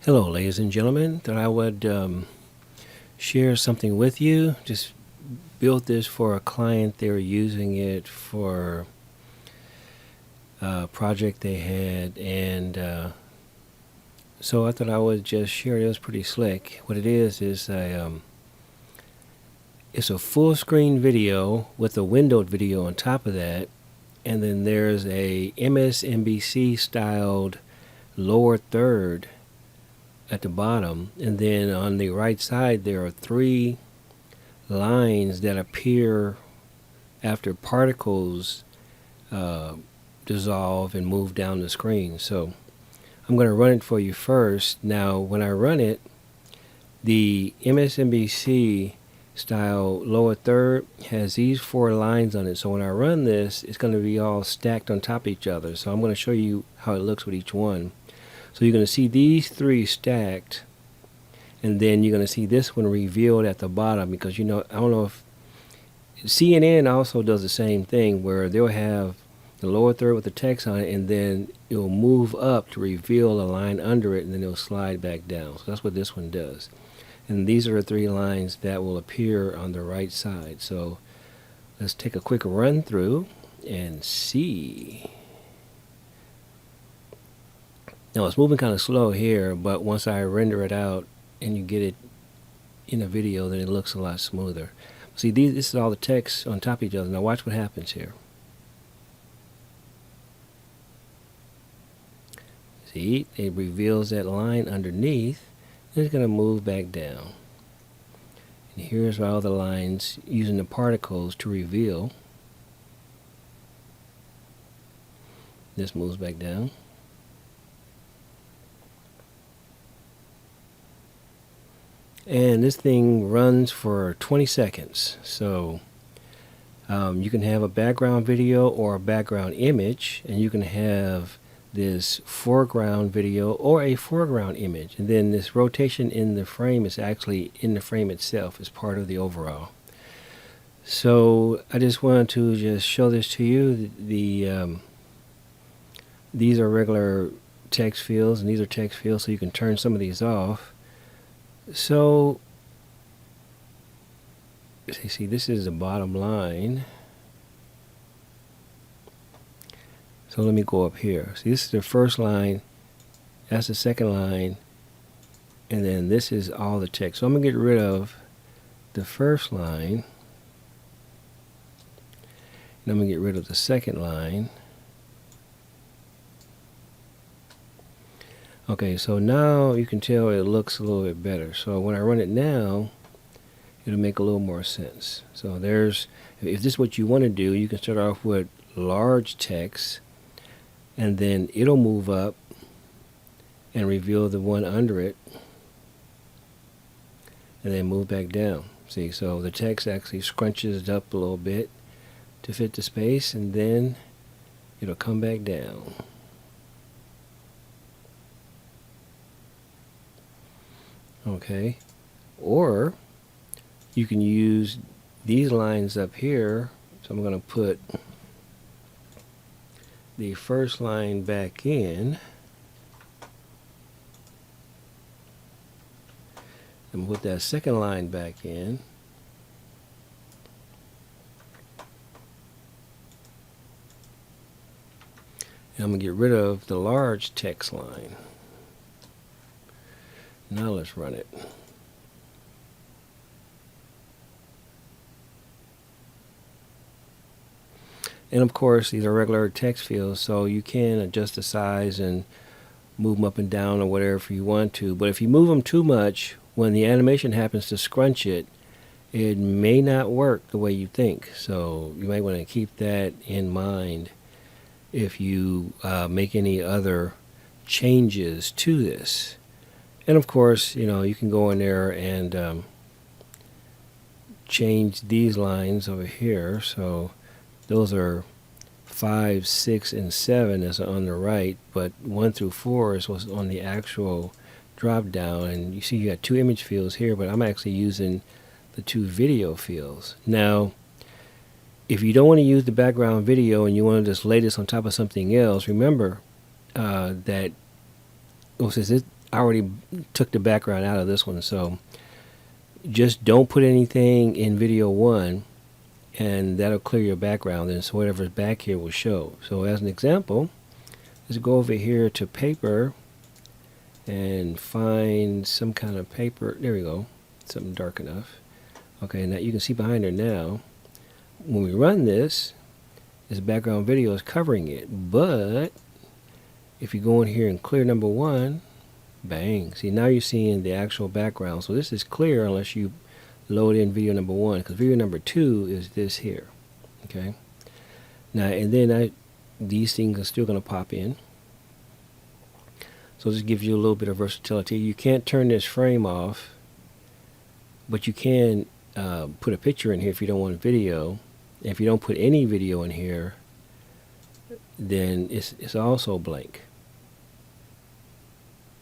Hello, ladies and gentlemen. Thought I would share something with you. Just built this for a client. They were using it for a project they had, and so I thought I would just share it. It was pretty slick. What it is it's a full screen video with a windowed video on top of that, and then there's a MSNBC styled lower third at the bottom, and then on the right side there are three lines that appear after particles dissolve and move down the screen. So I'm going to run it for you first. Now when I run it, the MSNBC style lower third has these four lines on it. So when I run this, it's going to be all stacked on top of each other. So I'm going to show you how it looks with each one. So you're going to see these three stacked, and then you're going to see this one revealed at the bottom, because I don't know if CNN also does the same thing, where they'll have the lower third with the text on it, and then it'll move up to reveal a line under it, and then it'll slide back down. So that's what this one does. And these are the three lines that will appear on the right side. So let's take a quick run through and see. Now it's moving kind of slow here, but once I render it out and you get it in a video, then it looks a lot smoother. See, this is all the text on top of each other. Now watch what happens here. See, it reveals that line underneath, and it's going to move back down. And here's all the lines using the particles to reveal. This moves back down. And this thing runs for 20 seconds. So you can have a background video or a background image, and you can have this foreground video or a foreground image. And then this rotation in the frame is actually in the frame itself as part of the overall. So I just wanted to just show this to you. These are regular text fields, and these are text fields, so you can turn some of these off. So, see, this is the bottom line. So let me go up here. See, this is the first line, that's the second line, and then this is all the text. So I'm going to get rid of the first line, and I'm going to get rid of the second line. Okay, so now you can tell it looks a little bit better. So when I run it now, it'll make a little more sense. So if this is what you want to do, you can start off with large text, and then it'll move up and reveal the one under it, and then move back down. See, so the text actually scrunches up a little bit to fit the space, and then it'll come back down. Okay, or you can use these lines up here. So I'm going to put the first line back in. I'm going to put that second line back in. And I'm going to get rid of the large text line. Now let's run it. And of course, these are regular text fields, so you can adjust the size and move them up and down or whatever you want to. But if you move them too much, when the animation happens to scrunch it, it may not work the way you think. So you might want to keep that in mind if you make any other changes to this. And of course, you can go in there and change these lines over here. So those are 5, 6, and 7 is on the right, but 1 through 4 is what's on the actual drop down. And you see you got 2 image fields here, but I'm actually using the 2 video fields. Now, if you don't want to use the background video and you want to just lay this on top of something else, remember that since I already took the background out of this one, so just don't put anything in video 1, and that'll clear your background, and so whatever's back here will show. So as an example, let's go over here to paper and find some kind of paper. There we go, something dark enough. Okay, now you can see behind her now. When we run this background video is covering it, but if you go in here and clear number 1, bang, see, now you're seeing the actual background. So this is clear unless you load in video number 1, because video number 2 is this here. Okay, now and then these things are still going to pop in, so this gives you a little bit of versatility. You can't turn this frame off, but you can put a picture in here if you don't want video. If you don't put any video in here, then it's also blank.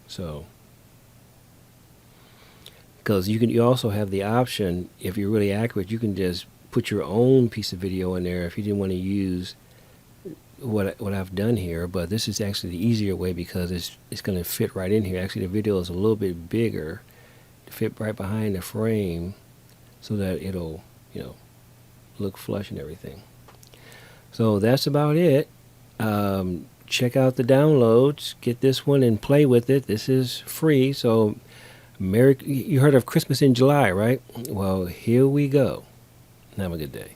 So, because you also have the option, if you're really accurate, you can just put your own piece of video in there if you didn't want to use what I've done here. But this is actually the easier way, because it's going to fit right in here. Actually, the video is a little bit bigger to fit right behind the frame, so that it'll, look flush and everything. So that's about it. Check out the downloads, get this one and play with it. This is free. So you heard of Christmas in July, right? Well, here we go. Have a good day.